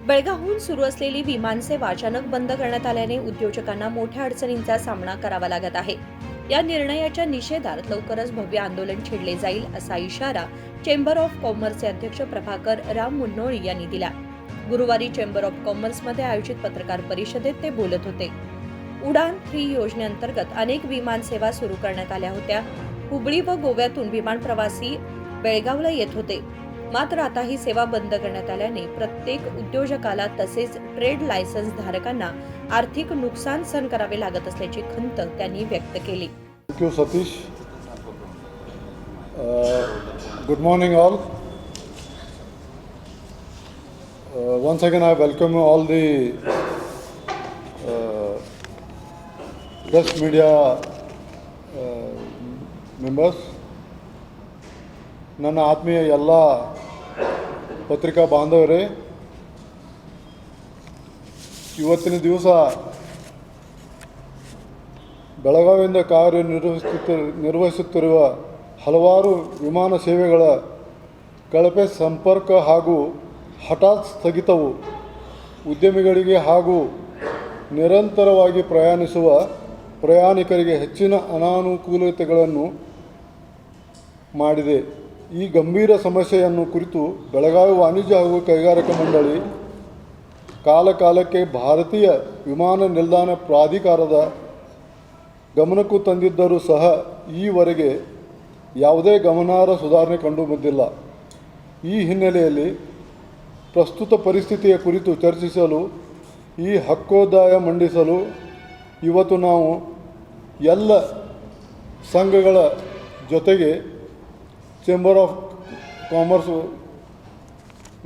बेळगावहून सुरू असलेली विमानसेवा अचानक बंद करण्यात आल्याने उद्योजकांना मोठ्या अडचणींचा सामना करावा लागत आहे. या निर्णयाच्या निषेधार्थ लवकरच भव्य आंदोलन छेडले जाईल असा इशारा चेंबर ऑफ कॉमर्सचे अध्यक्ष प्रभाकर राम मुन्नोळी यांनी दिला. गुरुवारी चेंबर ऑफ कॉमर्समध्ये आयोजित पत्रकार परिषदेत ते बोलत होते. उडान 3 योजनेअंतर्गत अनेक विमानसेवा सुरू करण्यात आल्या होत्या. हुबळी व गोव्यातून विमान प्रवासी बेळगावला येत होते. मात्र आता ही सेवा बंद करण्यात आल्याने प्रत्येक उद्योजकाला तसेच ट्रेड लायसन्स धारकांना आर्थिक नुकसान सहन करावे लागत असल्याची खंत त्यांनी व्यक्त केली. Thank you, Satish. Good morning, all. Once again, I welcome all the press media members. ನನ್ನ ಆತ್ಮೀಯ ಎಲ್ಲ ಪತ್ರಿಕಾ ಬಾಂಧವರೇ, ಇವತ್ತಿನ ದಿವಸ ಬೆಳಗಾವಿಯಿಂದ ನಿರ್ವಹಿಸುತ್ತಿರುವ ಹಲವಾರು ವಿಮಾನ ಸೇವೆಗಳ ಕಳಪೆ ಸಂಪರ್ಕ ಹಾಗೂ ಹಠಾತ್ ಸ್ಥಗಿತವು ಉದ್ಯಮಿಗಳಿಗೆ ಹಾಗೂ ನಿರಂತರವಾಗಿ ಪ್ರಯಾಣಿಸುವ ಪ್ರಯಾಣಿಕರಿಗೆ ಹೆಚ್ಚಿನ ಅನಾನುಕೂಲತೆಗಳನ್ನು ಮಾಡಿದೆ. ಈ ಗಂಭೀರ ಸಮಸ್ಯೆಯನ್ನು ಕುರಿತು ಬೆಳಗಾವಿ ವಾಣಿಜ್ಯ ಹಾಗೂ ಕೈಗಾರಿಕಾ ಮಂಡಳಿ ಕಾಲಕಾಲಕ್ಕೆ ಭಾರತೀಯ ವಿಮಾನ ನಿಲ್ದಾಣ ಪ್ರಾಧಿಕಾರದ ಗಮನಕ್ಕೂ ತಂದಿದ್ದರೂ ಸಹ ಈವರೆಗೆ ಯಾವುದೇ ಗಮನಾರ್ಹ ಸುಧಾರಣೆ ಕಂಡುಬಂದಿಲ್ಲ. ಈ ಹಿನ್ನೆಲೆಯಲ್ಲಿ ಪ್ರಸ್ತುತ ಪರಿಸ್ಥಿತಿಯ ಕುರಿತು ಚರ್ಚಿಸಲು ಈ ಹಕ್ಕೋತ್ತಾಯ ಮಂಡಿಸಲು ಇವತ್ತು ನಾವು ಎಲ್ಲ ಸಂಘಗಳ ಜೊತೆಗೆ ಚೇಂಬರ್ ಆಫ್ ಕಾಮರ್ಸು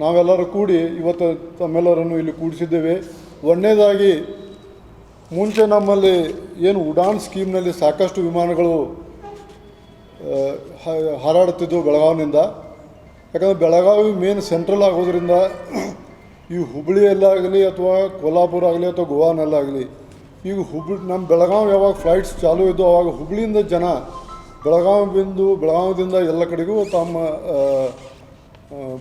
ನಾವೆಲ್ಲರೂ ಕೂಡಿ ಇವತ್ತು ತಮ್ಮೆಲ್ಲರನ್ನು ಇಲ್ಲಿ ಕೂಡಿಸಿದ್ದೇವೆ. ಒಂದನೇದಾಗಿ, ಮುಂಚೆ ನಮ್ಮಲ್ಲಿ ಏನು ಉಡಾನ್ ಸ್ಕೀಮ್ನಲ್ಲಿ ಸಾಕಷ್ಟು ವಿಮಾನಗಳು ಹಾರಾಡುತ್ತಿದ್ದವು ಬೆಳಗಾವಿನಿಂದ. ಯಾಕಂದರೆ ಬೆಳಗಾವಿ ಮೇನ್ ಸೆಂಟ್ರಲ್ ಆಗೋದ್ರಿಂದ ಈ ಹುಬ್ಬಳ್ಳಿಯಲ್ಲಾಗಲಿ ಅಥವಾ ಕೊಲ್ಹಾಪುರ ಆಗಲಿ ಅಥವಾ ಗೋವಾನಲ್ಲಾಗಲಿ, ಈಗ ನಮ್ಮ ಬೆಳಗಾವಿ ಯಾವಾಗ ಫ್ಲೈಟ್ಸ್ ಚಾಲೂ ಇದ್ದು ಆವಾಗ ಹುಬ್ಬಳ್ಳಿಯಿಂದ ಜನ ಬೆಳಗಾವಿದಿಂದ ಎಲ್ಲ ಕಡೆಗೂ ತಮ್ಮ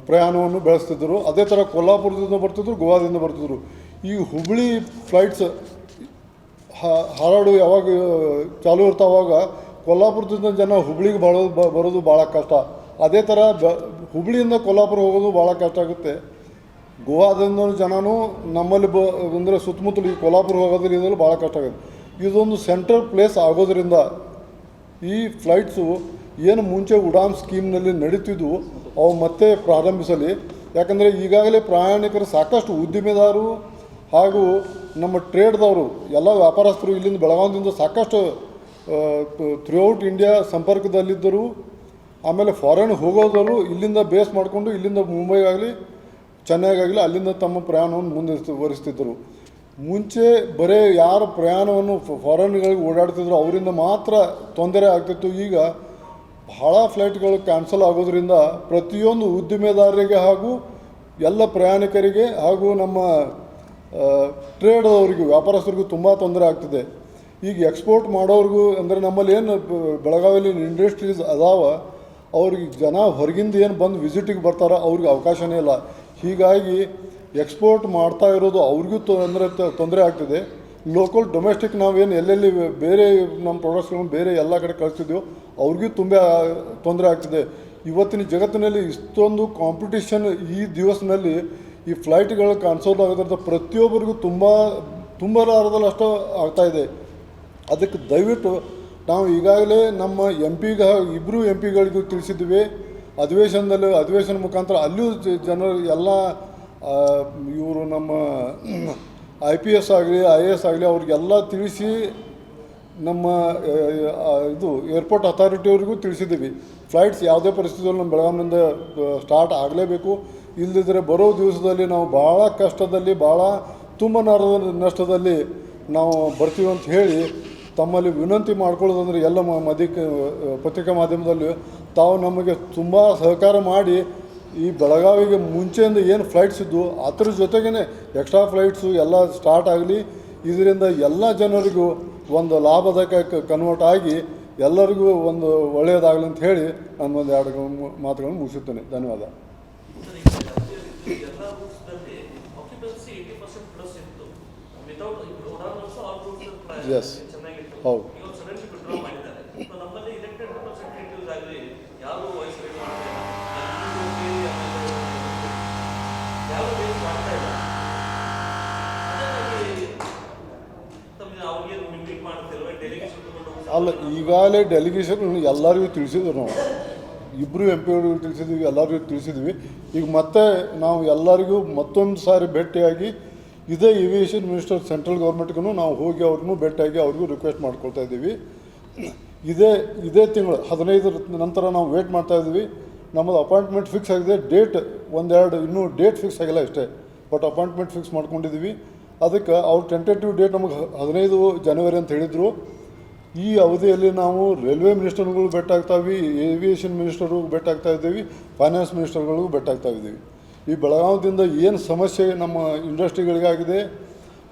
ಪ್ರಯಾಣವನ್ನು ಬೆಳೆಸ್ತಿದ್ದರು. ಅದೇ ಥರ ಕೊಲ್ಹಾಪುರದಿಂದ ಬರ್ತಿದ್ರು, ಗೋವಾದಿಂದ ಬರ್ತಿದ್ರು. ಈ ಹುಬ್ಬಳ್ಳಿ ಫ್ಲೈಟ್ಸ್ ಹಾರಾಡು ಯಾವಾಗ ಚಾಲೂ ಇರ್ತಾವಾಗ ಕೊಲ್ಹಾಪುರದಿಂದ ಜನ ಹುಬ್ಬಳ್ಳಿಗೆ ಬರೋದು ಭಾಳ ಕಷ್ಟ. ಅದೇ ಥರ ಹುಬ್ಬಳ್ಳಿಯಿಂದ ಕೊಲ್ಹಾಪುರ ಹೋಗೋದು ಭಾಳ ಕಷ್ಟ ಆಗುತ್ತೆ. ಗೋವಾದಿಂದ ಜನನೂ ನಮ್ಮಲ್ಲಿ ಅಂದರೆ ಸುತ್ತಮುತ್ತಲು ಈ ಕೊಲ್ಹಾಪುರ ಹೋಗೋದ್ರಿಂದ ಭಾಳ ಕಷ್ಟ ಆಗುತ್ತೆ. ಇದೊಂದು ಸೆಂಟ್ರಲ್ ಪ್ಲೇಸ್ ಆಗೋದ್ರಿಂದ ಈ ಫ್ಲೈಟ್ಸು ಏನು ಮುಂಚೆ ಉಡಾನ್ ಸ್ಕೀಮ್ನಲ್ಲಿ ನಡೀತಿದ್ವು ಅವು ಮತ್ತೆ ಪ್ರಾರಂಭಿಸಲಿ. ಯಾಕಂದರೆ ಈಗಾಗಲೇ ಪ್ರಯಾಣಿಕರು ಸಾಕಷ್ಟು ಉದ್ದಿಮೆದಾರರು ಹಾಗೂ ನಮ್ಮ ಟ್ರೇಡ್ದವರು ಎಲ್ಲ ವ್ಯಾಪಾರಸ್ಥರು ಇಲ್ಲಿಂದ ಬೆಳಗಾವಿಯಿಂದ ಸಾಕಷ್ಟು ಥ್ರೂಔಟ್ ಇಂಡಿಯಾ ಸಂಪರ್ಕದಲ್ಲಿದ್ದರು. ಆಮೇಲೆ ಫಾರಿನ್ ಹೋಗೋದವರು ಇಲ್ಲಿಂದ ಬೇಸ್ ಮಾಡಿಕೊಂಡು ಇಲ್ಲಿಂದ ಮುಂಬೈಗಾಗಲಿ ಚೆನ್ನೈಗಾಗಲಿ ಅಲ್ಲಿಂದ ತಮ್ಮ ಪ್ರಯಾಣವನ್ನು ಮುಂದುವರಿಸ್ತಿದ್ದರು. ಮುಂಚೆ ಬರೀ ಯಾರು ಪ್ರಯಾಣವನ್ನು ಫಾರಿನ್ಗಳಿಗೆ ಓಡಾಡ್ತಿದ್ರು ಅವರಿಂದ ಮಾತ್ರ ತೊಂದರೆ ಆಗ್ತಿತ್ತು. ಈಗ ಭಾಳ ಫ್ಲೈಟ್ಗಳು ಕ್ಯಾನ್ಸಲ್ ಆಗೋದ್ರಿಂದ ಪ್ರತಿಯೊಂದು ಉದ್ದಿಮೆದಾರರಿಗೆ ಹಾಗೂ ಎಲ್ಲ ಪ್ರಯಾಣಿಕರಿಗೆ ಹಾಗೂ ನಮ್ಮ ಟ್ರೇಡ್ದವರಿಗೂ ವ್ಯಾಪಾರಸ್ಥರಿಗೂ ತುಂಬ ತೊಂದರೆ ಆಗ್ತಿದೆ. ಈಗ ಎಕ್ಸ್ಪೋರ್ಟ್ ಮಾಡೋರಿಗೂ ಅಂದರೆ ನಮ್ಮಲ್ಲಿ ಏನು ಬೆಳಗಾವಿಯಲ್ಲಿ ಇಂಡಸ್ಟ್ರೀಸ್ ಅದಾವ ಅವ್ರಿಗೆ ಜನ ಹೊರಗಿಂದ ಏನು ಬಂದು ವಿಸಿಟಿಗೆ ಬರ್ತಾರೋ ಅವ್ರಿಗೆ ಅವಕಾಶನೇ ಇಲ್ಲ. ಹೀಗಾಗಿ ಎಕ್ಸ್ಪೋರ್ಟ್ ಮಾಡ್ತಾ ಇರೋದು ಅವ್ರಿಗೂ ತೊಂದರೆ ಆಗ್ತಿದೆ. ಲೋಕಲ್ ಡೊಮೆಸ್ಟಿಕ್ ನಾವೇನು ಎಲ್ಲೆಲ್ಲಿ ಬೇರೆ ನಮ್ಮ ಪ್ರಾಡಕ್ಟ್ಸ್ಗಳನ್ನು ಬೇರೆ ಎಲ್ಲ ಕಡೆ ಕಳಿಸ್ತಿದ್ದೀವೋ ಅವ್ರಿಗೂ ತುಂಬ ತೊಂದರೆ ಆಗ್ತಿದೆ. ಇವತ್ತಿನ ಜಗತ್ತಿನಲ್ಲಿ ಇಷ್ಟೊಂದು ಕಾಂಪಿಟಿಷನ್ ಈ ದಿವಸದಲ್ಲಿ ಈ ಫ್ಲೈಟ್ಗಳು ಕ್ಯಾನ್ಸಲ್ ಆಗೋದ್ರಿಂದ ಪ್ರತಿಯೊಬ್ಬರಿಗೂ ತುಂಬಲಾರದಲ್ಲಿ ಅಷ್ಟು ಆಗ್ತಾಯಿದೆ. ಅದಕ್ಕೆ ದಯವಿಟ್ಟು ನಾವು ಈಗಾಗಲೇ ನಮ್ಮ ಇಬ್ಬರು ಎಂ ಪಿಗಳಿಗೂ ತಿಳಿಸಿದ್ವಿ. ಅಧಿವೇಶನ ಮುಖಾಂತರ ಅಲ್ಲಿಯೂ ಜನರು ಎಲ್ಲ ಇವರು ನಮ್ಮ IPS ಆಗಲಿ IAS ಆಗಲಿ ಅವ್ರಿಗೆಲ್ಲ ತಿಳಿಸಿ ನಮ್ಮ ಇದು ಏರ್ಪೋರ್ಟ್ ಅಥಾರಿಟಿಯವ್ರಿಗೂ ತಿಳಿಸಿದ್ದೀವಿ. ಫ್ಲೈಟ್ಸ್ ಯಾವುದೇ ಪರಿಸ್ಥಿತಿಯಲ್ಲಿ ನಮ್ಮ ಬೆಳಗಾವಿನಿಂದ ಸ್ಟಾರ್ಟ್ ಆಗಲೇಬೇಕು. ಇಲ್ಲದಿದ್ದರೆ ಬರೋ ದಿವಸದಲ್ಲಿ ನಾವು ಭಾಳ ಕಷ್ಟದಲ್ಲಿ ಭಾಳ ನಷ್ಟದಲ್ಲಿ ನಾವು ಬರ್ತೀವಿ ಅಂತ ಹೇಳಿ ತಮ್ಮಲ್ಲಿ ವಿನಂತಿ ಮಾಡ್ಕೊಳ್ಳೋದಂದರೆ ಎಲ್ಲ ಪತ್ರಿಕಾ ಮಾಧ್ಯಮದಲ್ಲಿ ತಾವು ನಮಗೆ ತುಂಬ ಸಹಕಾರ ಮಾಡಿ ಈ ಬೆಳಗಾವಿಗೆ ಮುಂಚೆಯಿಂದ ಏನು ಫ್ಲೈಟ್ಸ್ ಇದ್ದು ಅದ್ರ ಜೊತೆಗೇ ಎಕ್ಸ್ಟ್ರಾ ಫ್ಲೈಟ್ಸು ಎಲ್ಲ ಸ್ಟಾರ್ಟ್ ಆಗಲಿ. ಇದರಿಂದ ಎಲ್ಲ ಜನರಿಗೂ ಒಂದು ಲಾಭದಾಯಕ ಕನ್ವರ್ಟ್ ಆಗಿ ಎಲ್ಲರಿಗೂ ಒಂದು ಒಳ್ಳೆಯದಾಗಲಿ ಅಂತ ಹೇಳಿ ನಾನು ಒಂದು ಎರಡು ಮಾತುಗಳನ್ನು ಮುಗಿಸುತ್ತೇನೆ. ಧನ್ಯವಾದ. 80% ಪ್ಲಸ್ ಇತ್ತು without overall also all roots Yes. ಚೆನ್ನಾಗಿತ್ತು ಹೌದು. ಇವಾಗ ಸಡನ್ಲಿ ವಿಡ್ರಾ ಮಾಡಿದ್ದಾರೆ ಸೊ ನಮ್ಮಲ್ಲಿ ಇಲೆಕ್ಟೆಡ್ ರೆಪ್ರೆಸೆಂಟೇಟಿವ್ಸ್ ಆಗಲಿ ಯಾರು ವಾಯ್ಸ್ ರೇಟ್ ಮಾಡ್ತಾ ಇಲ್ಲ ಯಾರು ರೇಟ್ ಮಾಡ್ತಾ ಇಲ್ಲ ಹಾಗಾಗಿ ತಮಗೆ ಅವ್ರಿಗೆ ಮೀಟ್ ಮಾಡ್ತಿಲ್ವ ಡೆಲಿಗೇಷನ್ ತಗೊಂಡು ಅಲ್ಲ ಈಗಾಗಲೇ ಡೆಲಿಗೇಷನ್ ಎಲ್ಲರಿಗೂ ತಿಳಿಸಿದ್ರು ನಾವು ಇಬ್ಬರು ಎಂ ಪಿಗಳಿಗೂ ತಿಳಿಸಿದ್ವಿ, ಎಲ್ಲರಿಗೂ ತಿಳಿಸಿದ್ವಿ. ಈಗ ಮತ್ತೆ ನಾವು ಎಲ್ಲರಿಗೂ ಮತ್ತೊಂದು ಸಾರಿ ಭೇಟಿಯಾಗಿ ಇದೇ ಏವಿಯೇಷನ್ ಮಿನಿಸ್ಟರ್ ಸೆಂಟ್ರಲ್ ಗೌರ್ಮೆಂಟ್ಗೂ ನಾವು ಹೋಗಿ ಅವ್ರಿಗೂ ಭೇಟಿಯಾಗಿ ಅವ್ರಿಗೂ ರಿಕ್ವೆಸ್ಟ್ ಮಾಡ್ಕೊಳ್ತಾ ಇದ್ದೀವಿ. ಇದೇ ತಿಂಗಳು 15 ನಂತರ ನಾವು ವೇಟ್ ಮಾಡ್ತಾ ಇದ್ದೀವಿ. ನಮ್ಮದು ಅಪಾಯಿಂಟ್ಮೆಂಟ್ ಫಿಕ್ಸ್ ಆಗಿದೆ, ಡೇಟ್ ಒಂದೆರಡು ಇನ್ನೂ ಡೇಟ್ ಫಿಕ್ಸ್ ಆಗಿಲ್ಲ ಅಷ್ಟೇ, ಬಟ್ ಅಪಾಯಿಂಟ್ಮೆಂಟ್ ಫಿಕ್ಸ್ ಮಾಡ್ಕೊಂಡಿದ್ದೀವಿ. ಅದಕ್ಕೆ ಅವ್ರು ಟೆಂಟೇಟಿವ್ ಡೇಟ್ ನಮಗೆ 15 ಜನವರಿ ಅಂತ ಹೇಳಿದರು. ಈ ಅವಧಿಯಲ್ಲಿ ನಾವು ರೈಲ್ವೆ ಮಿನಿಸ್ಟರ್ಗಳು ಭೇಟಾಗ್ತಾವೆ, ಏವಿಯೇಷನ್ ಮಿನಿಸ್ಟರ್ಗೂ ಭೇಟಾಗ್ತಾ ಇದ್ದೀವಿ, ಫೈನಾನ್ಸ್ ಮಿನಿಸ್ಟರ್ಗಳಿಗೂ ಭೇಟಾಗ್ತಾ ಇದ್ದೀವಿ. ಈ ಬೆಳಗಾವದಿಂದ ಏನು ಸಮಸ್ಯೆ ನಮ್ಮ ಇಂಡಸ್ಟ್ರಿಗಳಿಗಾಗಿದೆ,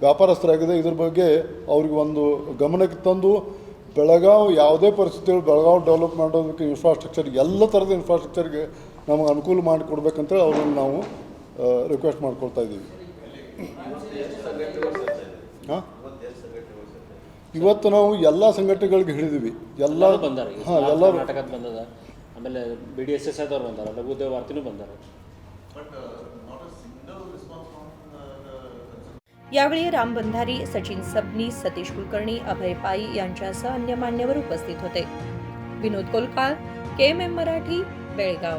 ವ್ಯಾಪಾರಸ್ಥರಾಗಿದೆ, ಇದ್ರ ಬಗ್ಗೆ ಅವ್ರಿಗೆ ಒಂದು ಗಮನಕ್ಕೆ ತಂದು ಬೆಳಗಾವಿ ಯಾವುದೇ ಪರಿಸ್ಥಿತಿಗಳು ಬೆಳಗಾವಿ ಡೆವಲಪ್ ಮಾಡೋದಕ್ಕೆ ಇನ್ಫ್ರಾಸ್ಟ್ರಕ್ಚರ್ ಎಲ್ಲ ಥರದ ಇನ್ಫ್ರಾಸ್ಟ್ರಕ್ಚರ್ಗೆ ನಮಗೆ ಅನುಕೂಲ ಮಾಡಿಕೊಡ್ಬೇಕಂತೇಳಿ ಅವ್ರನ್ನ ನಾವು ರಿಕ್ವೆಸ್ಟ್ ಮಾಡ್ಕೊಳ್ತಾ ಇದ್ದೀವಿ. ಹಾಂ, ಇವತ್ತು ನಾವು ಎಲ್ಲ ಸಂಘಟನೆಗಳಿಗೆ ಹಿಡಿದೀವಿ. ಎಲ್ಲ ಬಂದಾರ ಹಾಂ, ಎಲ್ಲರೂ ಕರ್ನಾಟಕದ ಬಂದದ, ಆಮೇಲೆ BDSS ಆದವ್ರು ಬಂದಾರ, ಲಘುದೇವ್ ವಾರ್ತಿನೂ ಬಂದಾರ. यावेळी राम बंधारी, सचिन सबनीस, सतीश कुलकर्णी, अभय पाई यांच्यासह अन्य मान्यवर उपस्थित होते. विनोद कोलकार, KMM मराठी, बेळगाव.